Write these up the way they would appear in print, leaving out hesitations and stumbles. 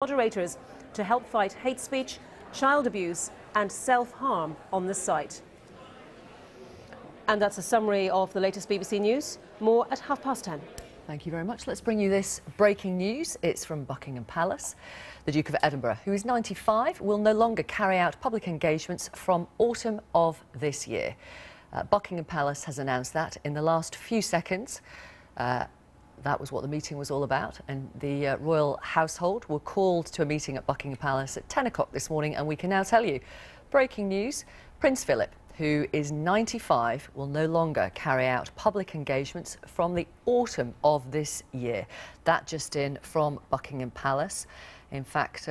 Moderators to help fight hate speech, child abuse and self-harm on the site. And that's a summary of the latest BBC News. More at 10:30. Thank you very much. Let's bring you this breaking news. It's from Buckingham Palace. The Duke of Edinburgh, who is 95, will no longer carry out public engagements from autumn of this year. Buckingham Palace has announced that in the last few seconds. That was what the meeting was all about, and the royal household were called to a meeting at Buckingham Palace at 10 o'clock this morning, and we can now tell you, breaking news, Prince Philip, who is 95, will no longer carry out public engagements from the autumn of this year. That just in from Buckingham Palace. In fact,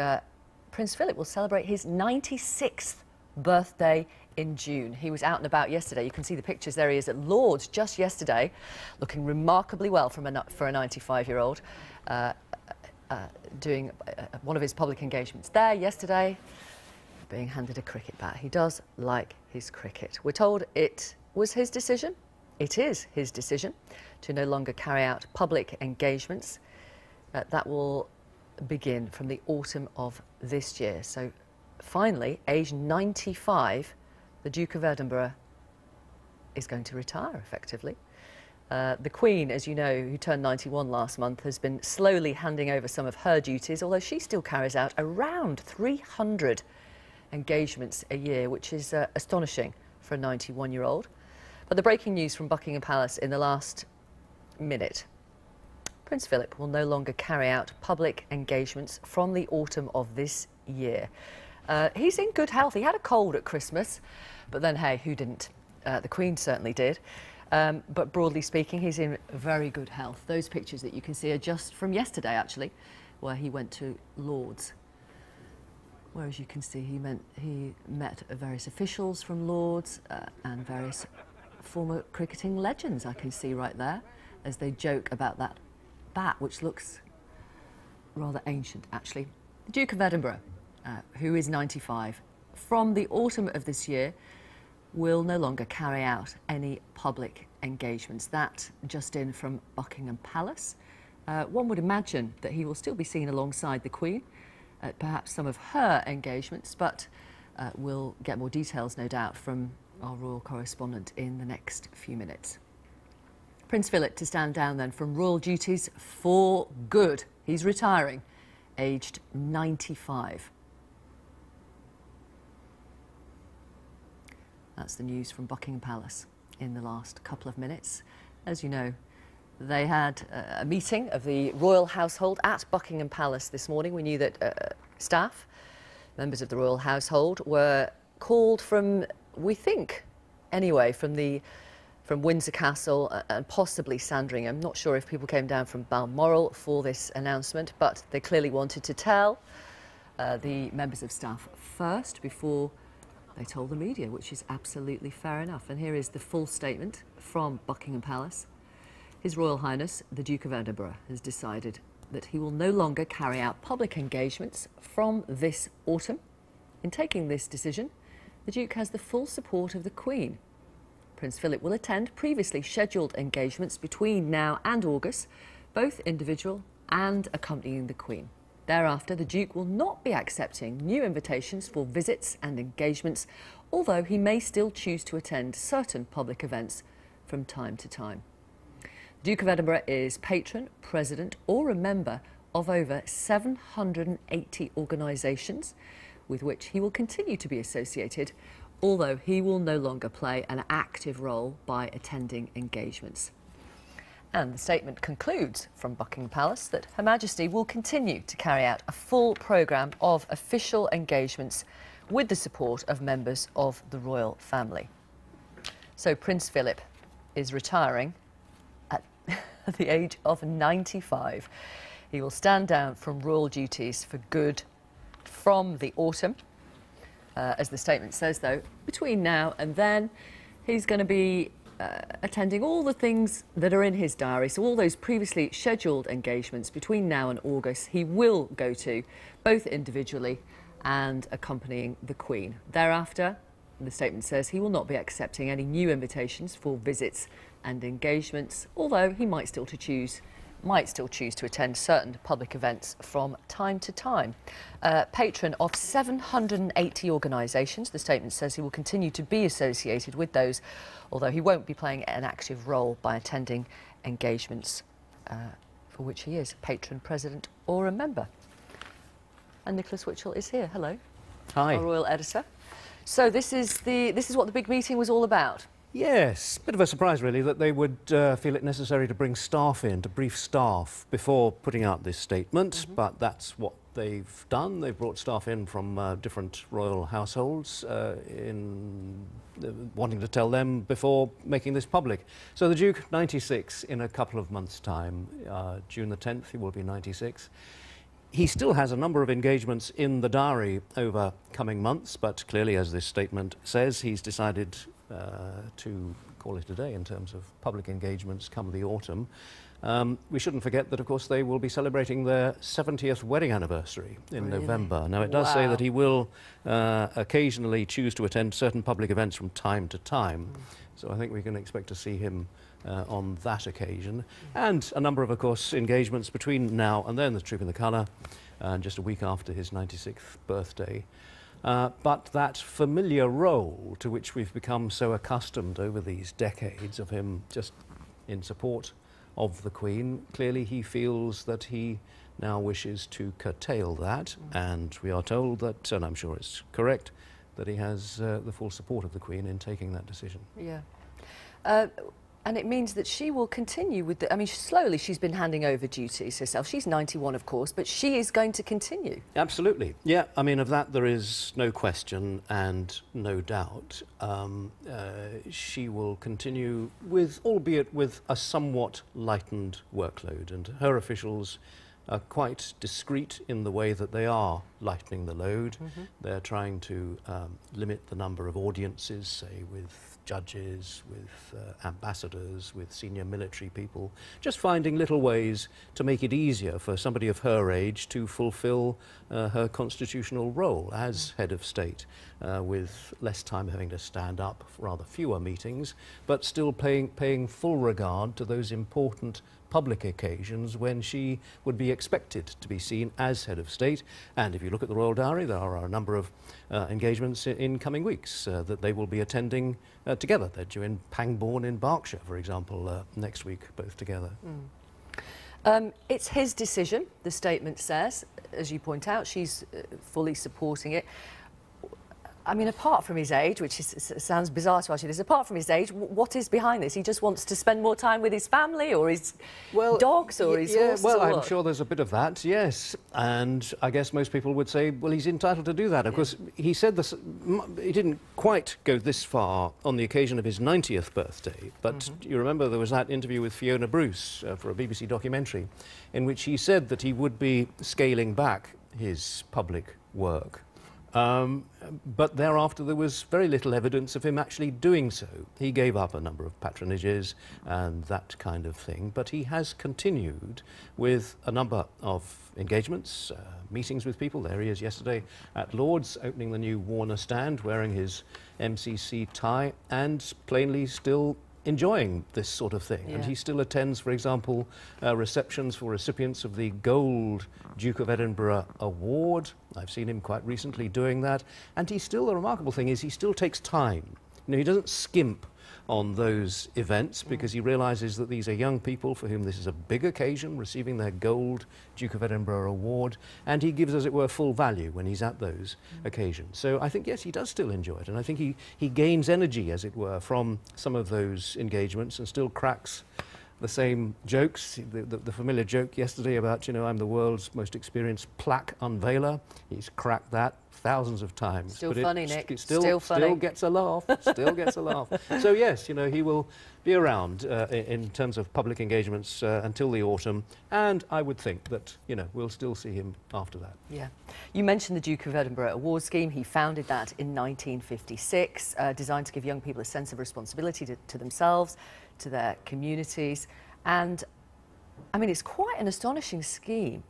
Prince Philip will celebrate his 96th birthday in June. He was out and about yesterday. You can see the pictures. There he is at Lord's just yesterday, looking remarkably well for a 95-year-old, doing one of his public engagements there yesterday, being handed a cricket bat. He does like his cricket. We're told it was his decision. It is his decision to no longer carry out public engagements. That will begin from the autumn of this year. So finally, aged 95, the Duke of Edinburgh is going to retire, effectively. The Queen, as you know, who turned 91 last month, has been slowly handing over some of her duties, although she still carries out around 300 engagements a year, which is astonishing for a 91-year-old. But the breaking news from Buckingham Palace in the last minute: Prince Philip will no longer carry out public engagements from the autumn of this year. He's in good health. He had a cold at Christmas, but then, hey, who didn't? The Queen certainly did. But broadly speaking, he's in very good health. Those pictures that you can see are just from yesterday, actually, where he went to Lord's, where, as you can see, he met various officials from Lord's and various former cricketing legends, I can see right there, as they joke about that bat, which looks rather ancient, actually. The Duke of Edinburgh, who is 95, from the autumn of this year, will no longer carry out any public engagements. That just in from Buckingham Palace. One would imagine that he will still be seen alongside the Queen at perhaps some of her engagements, but we'll get more details, no doubt, from our royal correspondent in the next few minutes. Prince Philip to stand down then from royal duties for good. He's retiring, aged 95. That's the news from Buckingham Palace in the last couple of minutes. As you know, they had a meeting of the royal household at Buckingham Palace this morning. We knew that staff, members of the royal household, were called from, we think, anyway, from Windsor Castle and possibly Sandringham. Not sure if people came down from Balmoral for this announcement, but they clearly wanted to tell the members of staff first before they told the media, which is absolutely fair enough. And here is the full statement from Buckingham Palace. His Royal Highness, the Duke of Edinburgh, has decided that he will no longer carry out public engagements from this autumn. In taking this decision, the Duke has the full support of the Queen. Prince Philip will attend previously scheduled engagements between now and August, both individual and accompanying the Queen. Thereafter, the Duke will not be accepting new invitations for visits and engagements, although he may still choose to attend certain public events from time to time. The Duke of Edinburgh is patron, president or a member of over 780 organisations with which he will continue to be associated, although he will no longer play an active role by attending engagements. And the statement concludes from Buckingham Palace that Her Majesty will continue to carry out a full programme of official engagements with the support of members of the royal family. So Prince Philip is retiring at the age of 95. He will stand down from royal duties for good from the autumn. As the statement says, though, between now and then, he's going to be attending all the things that are in his diary. So all those previously scheduled engagements between now and August, he will go to, both individually and accompanying the Queen. Thereafter, the statement says, he will not be accepting any new invitations for visits and engagements, although he might still to choose might still choose to attend certain public events from time to time. Patron of 780 organisations, the statement says he will continue to be associated with those, although he won't be playing an active role by attending engagements for which he is patron, president or a member. And Nicholas Witchell is here. Hello. Hi. Our royal editor. So this is what the big meeting was all about. Yes, bit of a surprise really that they would feel it necessary to bring staff in, to brief staff before putting out this statement, but that's what they've done. They've brought staff in from different royal households wanting to tell them before making this public. So the Duke, 96 in a couple of months' time. June the 10th, he will be 96. He still has a number of engagements in the diary over coming months, but clearly, as this statement says, he's decided to call it a day in terms of public engagements come the autumn. We shouldn't forget that, of course, they will be celebrating their 70th wedding anniversary in November. Now, it does say that he will occasionally choose to attend certain public events from time to time. So I think we can expect to see him on that occasion. And a number of course, engagements between now and then, the Troop in the Colour, just a week after his 96th birthday. But that familiar role to which we've become so accustomed over these decades of him just in support of the Queen, clearly he feels that he now wishes to curtail that, and we are told that, and I'm sure it's correct, that he has the full support of the Queen in taking that decision. Yeah. And it means that she will continue with the... I mean, slowly she's been handing over duties herself. She's 91, of course, but she is going to continue. Absolutely. Yeah, I mean, of that there is no question and no doubt. She will continue with, albeit with a somewhat lightened workload, and her officials are quite discreet in the way that they are lightening the load. They're trying to limit the number of audiences, say, with judges, with ambassadors, with senior military people, just finding little ways to make it easier for somebody of her age to fulfill her constitutional role as head of state, with less time having to stand up, rather fewer meetings, but still paying full regard to those important public occasions when she would be expected to be seen as head of state. And if you look at the Royal Diary, there are a number of engagements in coming weeks that they will be attending together. They're due in Pangbourne in Berkshire, for example, next week, both together. It's his decision, the statement says. As you point out, she's fully supporting it. I mean, apart from his age, which sounds bizarre to ask you this, apart from his age, what is behind this? He just wants to spend more time with his family or his dogs or his horses? Well, I'm sure there's a bit of that, yes. And I guess most people would say, well, he's entitled to do that. Of course, he said this, he didn't quite go this far on the occasion of his 90th birthday, but you remember there was that interview with Fiona Bruce for a BBC documentary in which he said that he would be scaling back his public work. But thereafter there was very little evidence of him actually doing so. He gave up a number of patronages and that kind of thing, but he has continued with a number of engagements, meetings with people. There he is yesterday at Lord's, opening the new Warner stand, wearing his MCC tie and plainly still enjoying this sort of thing. And he still attends, for example, receptions for recipients of the Gold Duke of Edinburgh Award. I've seen him quite recently doing that. And he still, the remarkable thing is, he still takes time. You know, he doesn't skimp on those events because he realises that these are young people for whom this is a big occasion, receiving their Gold Duke of Edinburgh Award, and he gives, as it were, full value when he's at those occasions. So I think, yes, he does still enjoy it, and I think he gains energy, as it were, from some of those engagements and still cracks the same jokes, the familiar joke yesterday about, you know, I'm the world's most experienced plaque unveiler. He's cracked that thousands of times. Still funny, Nick. Still funny. Still gets a laugh. Still gets a laugh. So yes, you know, he will be around in terms of public engagements until the autumn, and I would think that, you know, we'll still see him after that. Yeah. You mentioned the Duke of Edinburgh Award Scheme. He founded that in 1956, designed to give young people a sense of responsibility to themselves, to their communities, and I mean, it's quite an astonishing scheme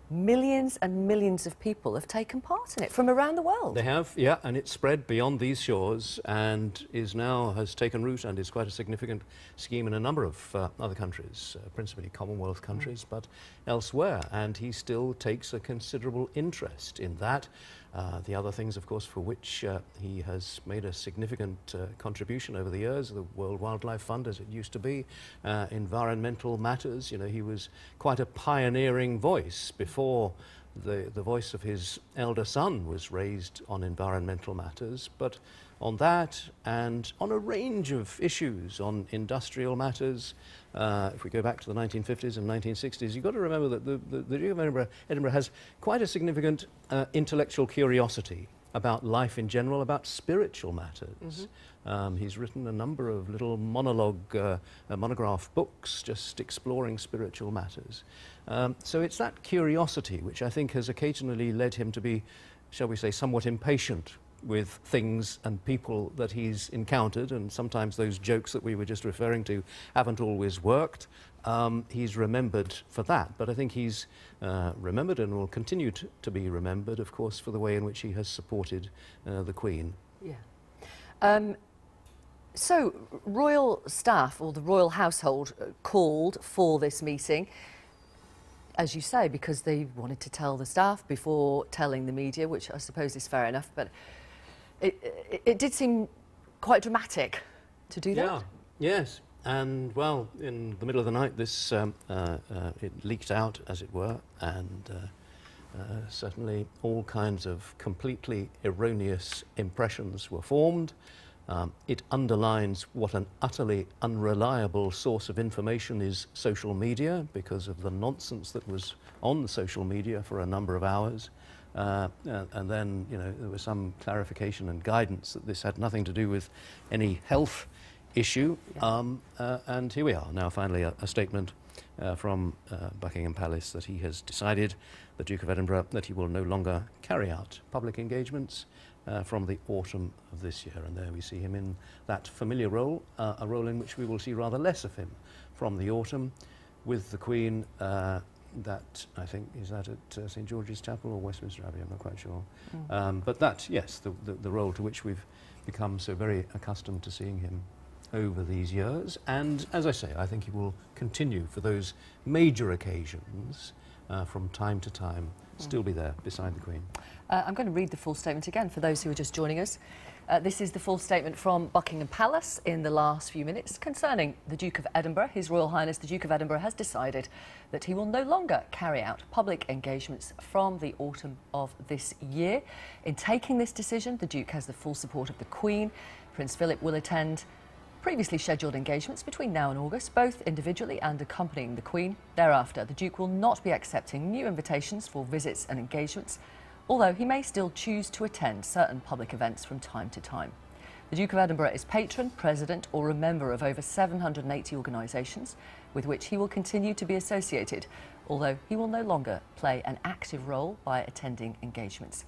millions and millions of people have taken part in it from around the world. They have, yeah, and it's spread beyond these shores and has taken root and is quite a significant scheme in a number of other countries, principally Commonwealth countries, but elsewhere. And he still takes a considerable interest in that. The other things, of course, for which he has made a significant contribution over the years, the World Wildlife Fund, as it used to be, environmental matters. You know, he was quite a pioneering voice before the voice of his elder son was raised on environmental matters, but on that and on a range of issues, on industrial matters. If we go back to the 1950s and 1960s, you've got to remember that the Duke of Edinburgh has quite a significant intellectual curiosity about life in general, about spiritual matters. He's written a number of little monograph books just exploring spiritual matters. So it's that curiosity which I think has occasionally led him to be, shall we say, somewhat impatient with things and people that he's encountered, and sometimes those jokes that we were just referring to haven't always worked. He's remembered for that, but I think he's remembered and will continue to be remembered, of course, for the way in which he has supported the Queen. Yeah. So, royal staff, or the royal household, called for this meeting, as you say, because they wanted to tell the staff before telling the media, which I suppose is fair enough, but it did seem quite dramatic to do that. Yeah, yes. And, well, in the middle of the night, this it leaked out, as it were, and certainly all kinds of completely erroneous impressions were formed. It underlines what an utterly unreliable source of information is social media, because of the nonsense that was on the social media for a number of hours. And then, you know, there was some clarification and guidance that this had nothing to do with any health issue. Yeah. And here we are now, finally, a statement from Buckingham Palace that he has decided, the Duke of Edinburgh, that he will no longer carry out public engagements from the autumn of this year. And there we see him in that familiar role, a role in which we will see rather less of him from the autumn, with the Queen. That, I think, is that at St George's Chapel or Westminster Abbey, I'm not quite sure. But that, yes, the role to which we've become so very accustomed to seeing him over these years. And as I say, I think he will continue for those major occasions from time to time, still be there beside the Queen. I'm going to read the full statement again for those who are just joining us. This is the full statement from Buckingham Palace in the last few minutes concerning the Duke of Edinburgh. His Royal Highness the Duke of Edinburgh has decided that he will no longer carry out public engagements from the autumn of this year. In taking this decision, the Duke has the full support of the Queen. Prince Philip will attend previously scheduled engagements between now and August, both individually and accompanying the Queen. Thereafter, the Duke will not be accepting new invitations for visits and engagements, although he may still choose to attend certain public events from time to time. The Duke of Edinburgh is patron, president or a member of over 780 organisations with which he will continue to be associated, although he will no longer play an active role by attending engagements.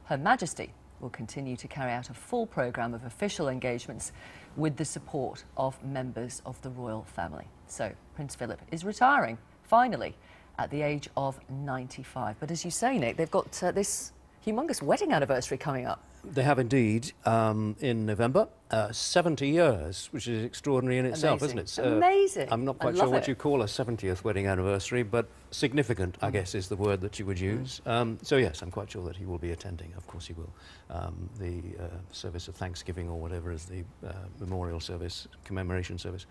Her Majesty will continue to carry out a full programme of official engagements with the support of members of the royal family. So, Prince Philip is retiring, finally, at the age of 95. But as you say, Nick, they've got this humongous wedding anniversary coming up. They have indeed, in November, 70 years, which is extraordinary in itself, Amazing. isn't it? Amazing. I'm not quite sure what you call a 70th wedding anniversary, but significant, I guess, is the word that you would use. So yes, I'm quite sure that he will be attending. Of course he will. The service of Thanksgiving, or whatever is the memorial service, commemoration service.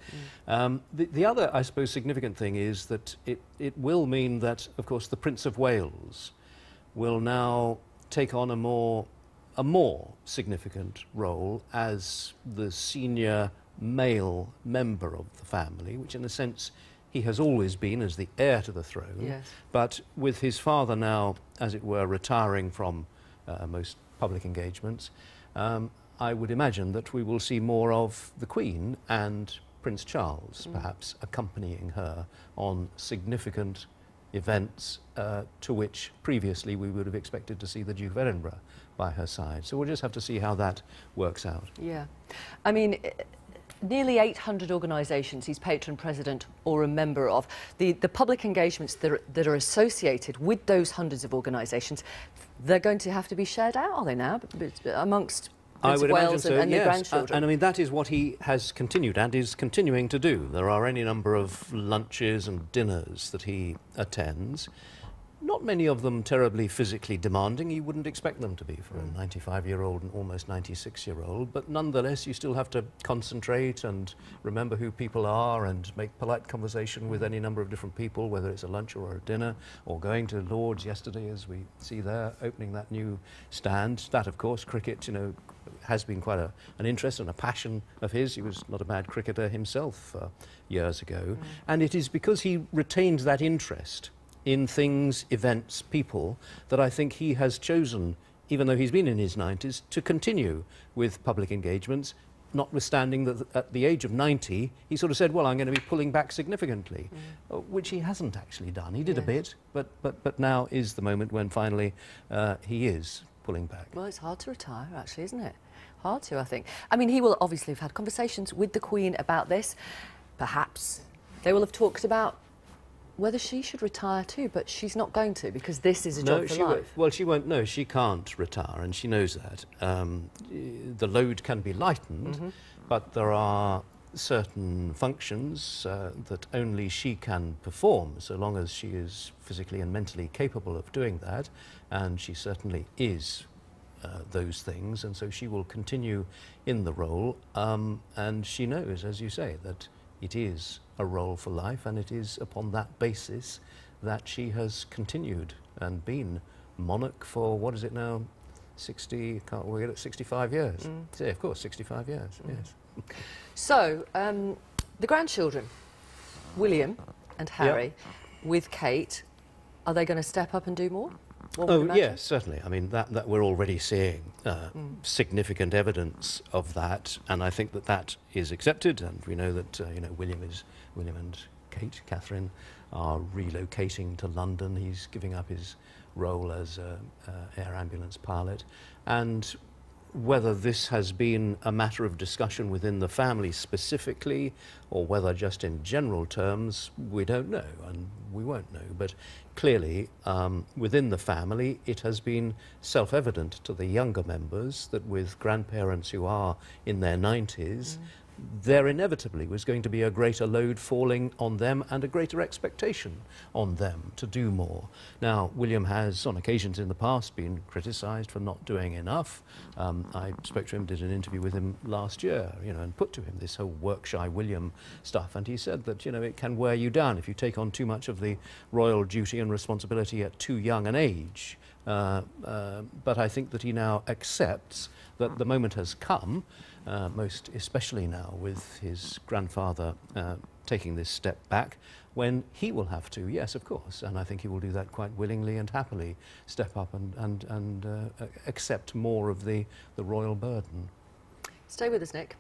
The other, I suppose, significant thing is that it will mean that, of course, the Prince of Wales will now take on a more significant role as the senior male member of the family, which in a sense he has always been as the heir to the throne. Yes. But with his father now, as it were, retiring from most public engagements, I would imagine that we will see more of the Queen and Prince Charles, perhaps accompanying her on significant events to which previously we would have expected to see the Duke of Edinburgh by her side. So we'll just have to see how that works out. Yeah. I mean, nearly 800 organisations he's patron president or a member of. The public engagements that are associated with those hundreds of organisations, they're going to have to be shared out, are they now, amongst Prince of Wales and their grandchildren? And I mean, that is what he has continued and is continuing to do. There are any number of lunches and dinners that he attends. Not many of them terribly physically demanding. You wouldn't expect them to be for a 95-year-old and almost 96-year-old, but nonetheless you still have to concentrate and remember who people are and make polite conversation with any number of different people, whether it's a lunch or a dinner, or going to Lord's yesterday, as we see there, opening that new stand. That, of course, cricket, you know, has been quite an interest and a passion of his. He was not a bad cricketer himself years ago, and it is because he retained that interest in things, events, people, that I think he has chosen, even though he's been in his 90s, to continue with public engagements, notwithstanding that at the age of 90, he sort of said, well, I'm going to be pulling back significantly, which he hasn't actually done. He did a bit, but now is the moment when finally he is pulling back. Well, it's hard to retire, actually, isn't it? Hard to, I think. I mean, he will obviously have had conversations with the Queen about this. Perhaps they will have talked about whether she should retire too, but she's not going to, because this is a job for life. Well, she won't. No, she can't retire, and she knows that. The load can be lightened, but there are certain functions that only she can perform, so long as she is physically and mentally capable of doing that, and she certainly is those things, and so she will continue in the role, and she knows, as you say, that it is a role for life, and it is upon that basis that she has continued and been monarch for, what is it now, 65 years. Yeah, of course, 65 years, yes. So, the grandchildren, William and Harry, with Kate, are they going to step up and do more? Oh, yes, certainly. I mean, that we're already seeing significant evidence of that, and I think that is accepted, and we know that, you know, William and Kate, Catherine, are relocating to London. He's giving up his role as air ambulance pilot, and whether this has been a matter of discussion within the family specifically, or whether just in general terms, we don't know, and we won't know. But clearly, within the family, it has been self-evident to the younger members that with grandparents who are in their 90s, there inevitably was going to be a greater load falling on them and a greater expectation on them to do more. Now, William has, on occasions in the past, been criticised for not doing enough. I spoke to him, did an interview with him last year, you know, and put to him this whole work-shy William stuff, and he said that, you know, it can wear you down if you take on too much of the royal duty and responsibility at too young an age. But I think that he now accepts that the moment has come, most especially now with his grandfather taking this step back, when he will have to, yes, of course, and I think he will do that quite willingly and happily, step up and accept more of the royal burden. Stay with us, Nick.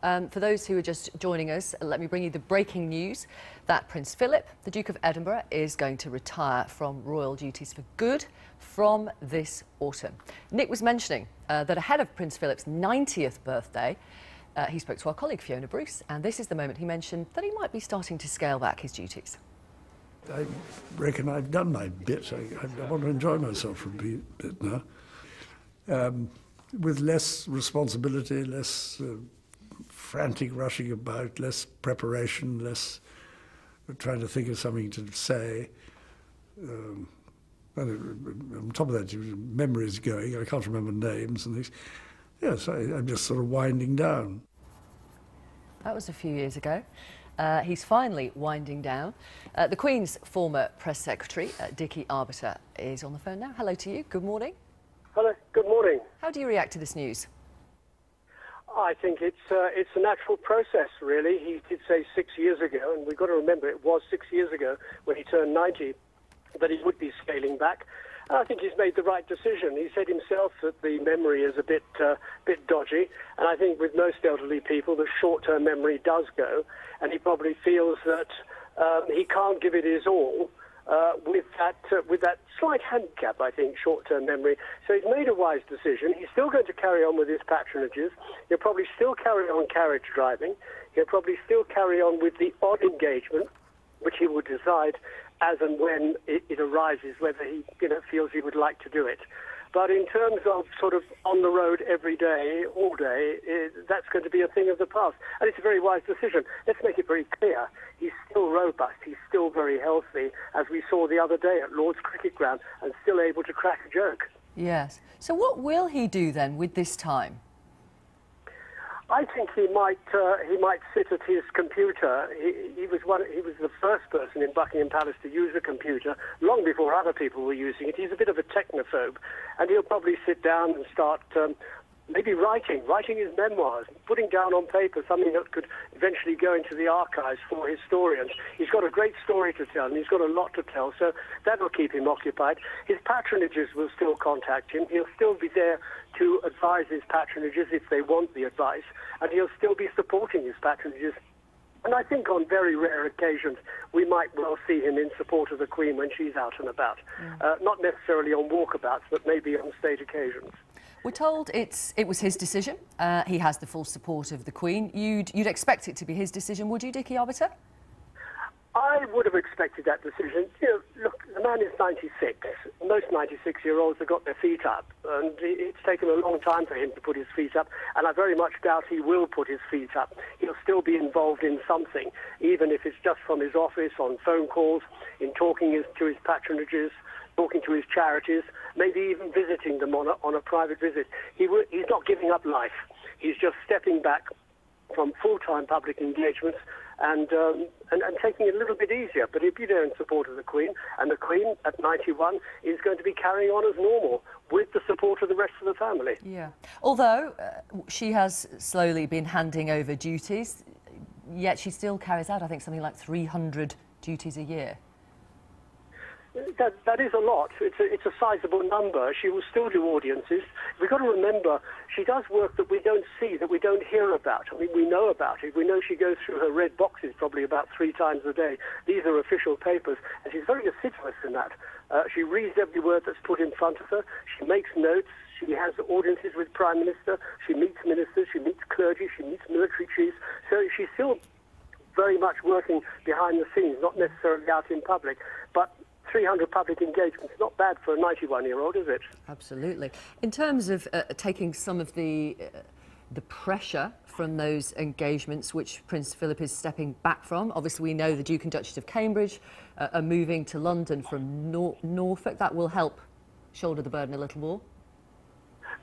For those who are just joining us, let me bring you the breaking news that Prince Philip, the Duke of Edinburgh, is going to retire from royal duties for good from this autumn. Nick was mentioning that ahead of Prince Philip's 90th birthday, he spoke to our colleague Fiona Bruce, and this is the moment he mentioned that he might be starting to scale back his duties. I reckon I've done my bit. I want to enjoy myself for a bit now. With less responsibility, less frantic rushing about, less preparation, less trying to think of something to say. And on top of that, memory's going. I can't remember names and things. Yes, I'm just sort of winding down. That was a few years ago. He's finally winding down. The Queen's former press secretary, Dickie Arbiter, is on the phone now. Hello to you. Good morning. Hello. Good morning. How do you react to this news? I think it's a natural process, really. He did say 6 years ago, and we've got to remember it was 6 years ago when he turned 90, that he would be scaling back. And I think he's made the right decision. He said himself that the memory is a bit dodgy, and I think with most elderly people, the short-term memory does go, and he probably feels that he can't give it his all with that slight handicap, I think, short-term memory. So he's made a wise decision. He's still going to carry on with his patronages. He'll probably still carry on carriage driving. He'll probably still carry on with the odd engagement, which he will decide as and when it arises, whether he feels he would like to do it. But in terms of sort of on the road every day, all day, that's going to be a thing of the past. And it's a very wise decision. Let's make it very clear. He's still robust. He's still very healthy, as we saw the other day at Lord's Cricket Ground, and still able to crack a joke. Yes. So what will he do then with this time? I think he might sit at his computer. He was the first person in Buckingham Palace to use a computer long before other people were using it. He's a bit of a technophobe, and he'll probably sit down and start maybe writing his memoirs, putting down on paper something that could eventually go into the archives for historians. He's got a great story to tell, and he's got a lot to tell, so that will keep him occupied. His patronages will still contact him. He'll still be there to advise his patronages if they want the advice, and he'll still be supporting his patronages. And I think on very rare occasions we might well see him in support of the Queen when she's out and about. Not necessarily on walkabouts, but maybe on state occasions. We're told it was his decision. He has the full support of the Queen. You'd expect it to be his decision, would you, Dickie Arbiter? I would have expected that decision. Look, the man is 96. Most 96-year-olds have got their feet up, and it's taken a long time for him to put his feet up, and I very much doubt he will put his feet up. He'll still be involved in something, even if it's just from his office, on phone calls, in talking to his patronages, talking to his charities, maybe even visiting them on a private visit. He's not giving up life. He's just stepping back from full-time public engagements and taking it a little bit easier. But he'll be there in support of the Queen, and the Queen at 91 is going to be carrying on as normal with the support of the rest of the family. Yeah. Although she has slowly been handing over duties, yet she still carries out, I think, something like 300 duties a year. That is a lot. It's a sizable number. She will still do audiences. We've got to remember she does work that we don't see, that we don't hear about. I mean, we know about it. We know she goes through her red boxes probably about 3 times a day. These are official papers, and she's very assiduous in that. She reads every word that's put in front of her. She makes notes. She has audiences with Prime Minister. She meets ministers. She meets clergy. She meets military chiefs. So she's still very much working behind the scenes, not necessarily out in public. But 300 public engagements, not bad for a 91-year-old, is it? Absolutely. In terms of taking some of the pressure from those engagements which Prince Philip is stepping back from, obviously we know the Duke and Duchess of Cambridge are moving to London from Norfolk. That will help shoulder the burden a little more.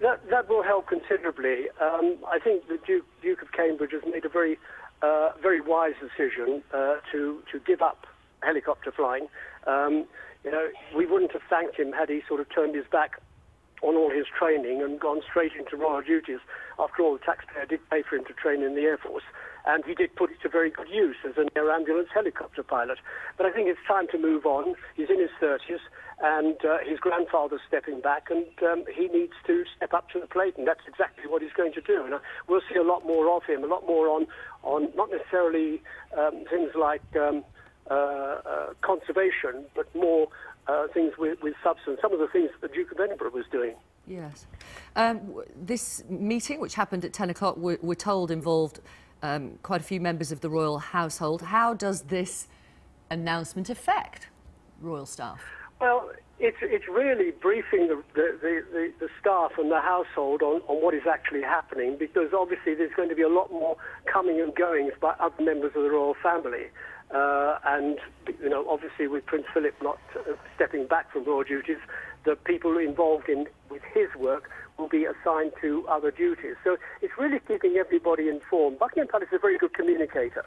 That will help considerably. I think the Duke of Cambridge has made a very wise decision to give up helicopter flying. We wouldn't have thanked him had he sort of turned his back on all his training and gone straight into Royal Duites. After all, the taxpayer did pay for him to train in the Air Force, and he did put it to very good use as an air ambulance helicopter pilot. But I think it's time to move on. He's in his 30s, and his grandfather's stepping back, and he needs to step up to the plate, and that's exactly what he's going to do. And we'll see a lot more of him, a lot more on not necessarily things like conservation, but more things with substance, some of the things that the Duke of Edinburgh was doing. Yes. This meeting, which happened at 10 o'clock, we're told involved quite a few members of the royal household. How does this announcement affect royal staff? Well, it's really briefing the staff and the household on what is actually happening, because obviously there's going to be a lot more coming and goings by other members of the royal family. And, obviously with Prince Philip not stepping back from royal duties, the people involved with his work will be assigned to other duties. So it's really keeping everybody informed. Buckingham Palace is a very good communicator.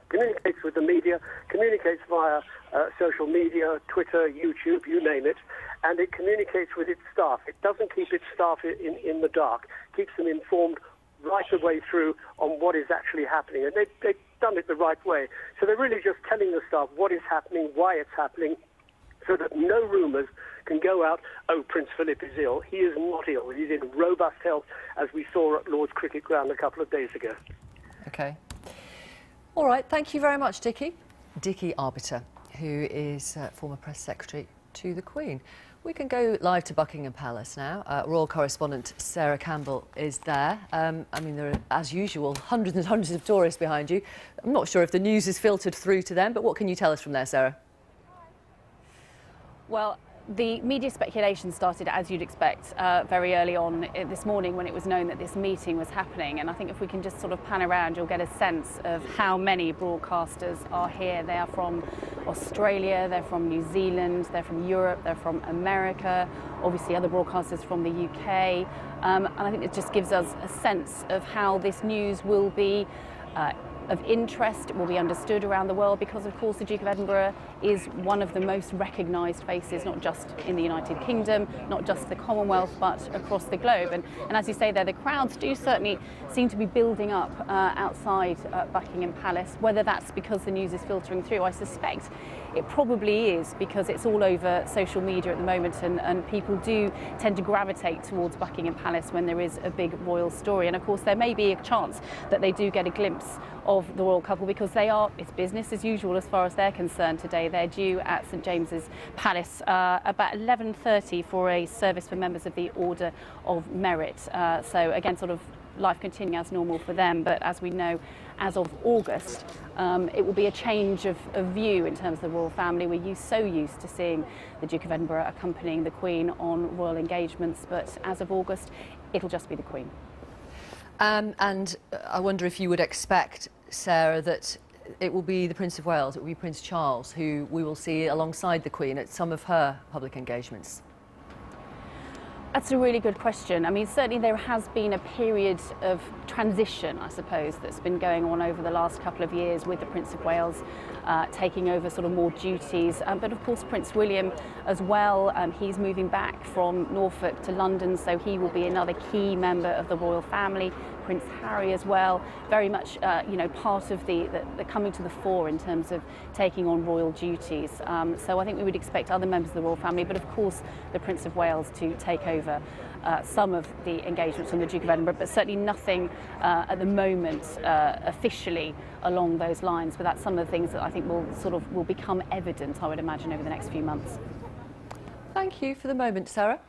Communicates with the media, communicates via social media, Twitter, YouTube, you name it, and it communicates with its staff. It doesn't keep its staff in the dark. It keeps them informed right the way through on what is actually happening. And they've done it the right way. So they're really just telling the staff what is happening, why it's happening, so that no rumours can go out, oh, Prince Philip is ill. He is not ill. He's in robust health, as we saw at Lord's Cricket Ground a couple of days ago. OK. All right, thank you very much, Dickie. Dickie Arbiter, who is former press secretary to the Queen. We can go live to Buckingham Palace now. Royal correspondent Sarah Campbell is there. I mean, there are, as usual, hundreds and hundreds of tourists behind you. I'm not sure if the news is filtered through to them, but what can you tell us from there, Sarah? Well, the media speculation started, as you'd expect, very early on this morning when it was known that this meeting was happening. And I think if we can just sort of pan around, you'll get a sense of how many broadcasters are here. They are from Australia, they're from New Zealand, they're from Europe, they're from America, obviously other broadcasters from the UK. And I think it just gives us a sense of how this news will be of interest, will be understood around the world, because of course the Duke of Edinburgh is one of the most recognised faces, not just in the United Kingdom, not just the Commonwealth, but across the globe. And as you say there, the crowds do certainly seem to be building up outside Buckingham Palace. Whether that's because the news is filtering through, I suspect it probably is, because it's all over social media at the moment, and people do tend to gravitate towards Buckingham Palace when there is a big royal story. And of course there may be a chance that they do get a glimpse of the royal couple, because it's business as usual as far as they're concerned today. They're due at St James's Palace about 11:30 for a service for members of the Order of Merit. So again, sort of life continuing as normal for them, but as we know, as of August, it will be a change of view in terms of the royal family. We're so used to seeing the Duke of Edinburgh accompanying the Queen on royal engagements, but as of August, it'll just be the Queen. And I wonder if you would expect, Sarah, that it will be the Prince of Wales, it will be Prince Charles, who we will see alongside the Queen at some of her public engagements. That's a really good question. I mean, certainly there has been a period of transition, I suppose, that's been going on over the last couple of years with the Prince of Wales taking over sort of more duties. But of course, Prince William as well, he's moving back from Norfolk to London, so he will be another key member of the royal family. Prince Harry as well, very much, you know, part of the coming to the fore in terms of taking on royal duties. So I think we would expect other members of the royal family, but of course the Prince of Wales to take over some of the engagements from the Duke of Edinburgh, but certainly nothing at the moment officially along those lines. But that's some of the things that I think will become evident, I would imagine, over the next few months. Thank you for the moment, Sarah.